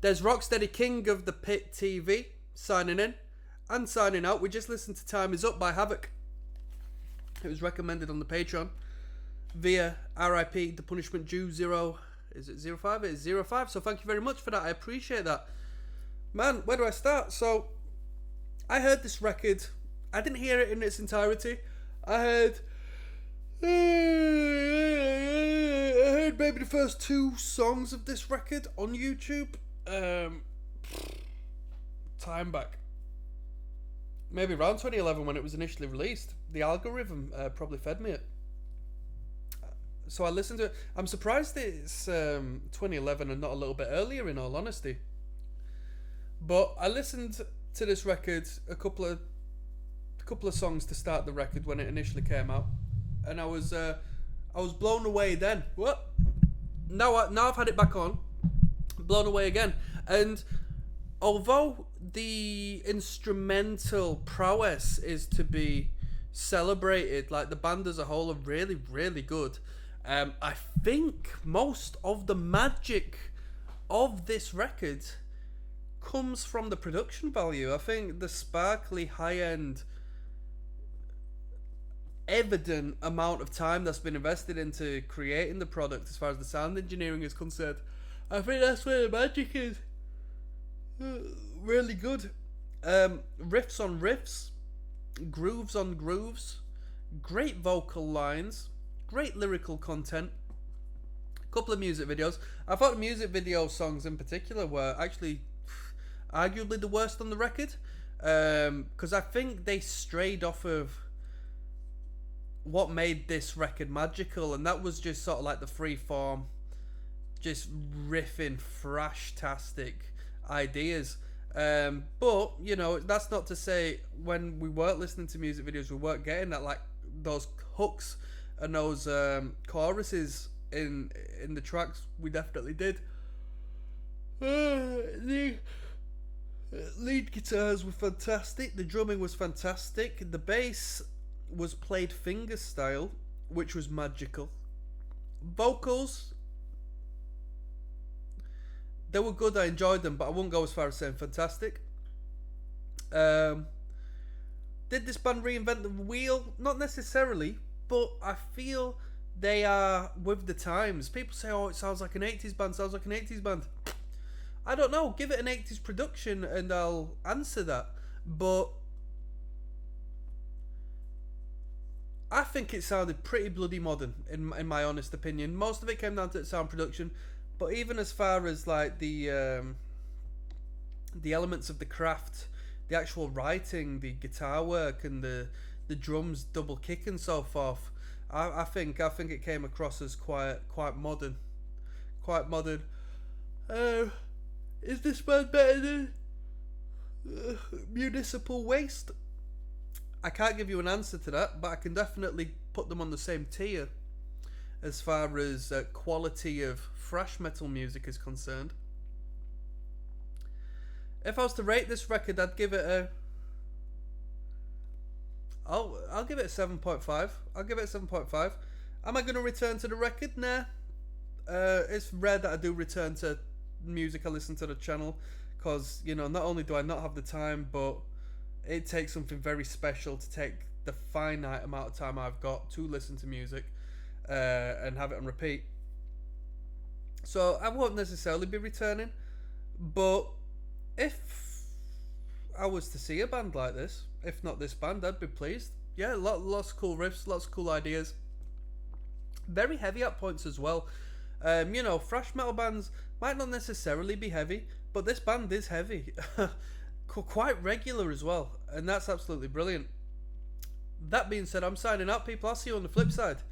There's Rocksteady, King of the Pit TV, signing in and signing out. We just listened to Time Is Up by Havok. It was recommended on the Patreon via RIP, The Punishment Due 0. Is it 05? It is 05. So thank you very much for that. I appreciate that. Man, where do I start? So, I heard this record. I didn't hear it in its entirety. I heard maybe the first 2 songs of this record on YouTube. Time back. Maybe around 2011 when it was initially released. The algorithm probably fed me it. So I listened to it. I'm surprised it's 2011 and not a little bit earlier, in all honesty. But I listened to this record, a couple of songs to start the record when it initially came out, and I was blown away then. What? Now I've had it back on, blown away again. And although the instrumental prowess is to be celebrated, like the band as a whole are really, really good. I think most of the magic of this record comes from the production value. I think the sparkly, high-end, evident amount of time that's been invested into creating the product as far as the sound engineering is concerned, I think that's where the magic is. Really good. Riffs on riffs, grooves on grooves, great vocal lines, great lyrical content, a couple of music videos. I thought the music video songs in particular were actually arguably the worst on the record, because I think they strayed off of what made this record magical, and that was just sort of like the free form, just riffing thrashtastic ideas. But you know, that's not to say when we weren't listening to music videos we weren't getting that, like those hooks and those choruses in the tracks. We definitely did. The lead guitars were fantastic, the drumming was fantastic, the bass was played finger style, which was magical. Vocals, they were good, I enjoyed them, but I wouldn't go as far as saying fantastic. Did this band reinvent the wheel? Not necessarily, but I feel they are with the times. People say, oh, it sounds like an 80s band, I don't know, give it an 80s production and I'll answer that. But I think it sounded pretty bloody modern, in my honest opinion. Most of it came down to the sound production, but even as far as like the elements of the craft, the actual writing, the guitar work, and the drums double kick and so forth, I think it came across as quite modern. Is this band better than Municipal Waste? I can't give you an answer to that, but I can definitely put them on the same tier as far as quality of thrash metal music is concerned. If I was to rate this record, I'd give it I'll give it a 7.5. I'll give it a 7.5. Am I going to return to the record? Nah. It's rare that I do return to music I listen to the channel, because, you know, not only do I not have the time, but it takes something very special to take the finite amount of time I've got to listen to music and have it on repeat. So I won't necessarily be returning, but if I was to see a band like this, if not this band, I'd be pleased. Yeah, lots of cool riffs, lots of cool ideas. Very heavy at points as well. You know, thrash metal bands might not necessarily be heavy, but this band is heavy. Quite regular as well, and that's absolutely brilliant. That being said, I'm signing out, people. I'll see you on the flip side.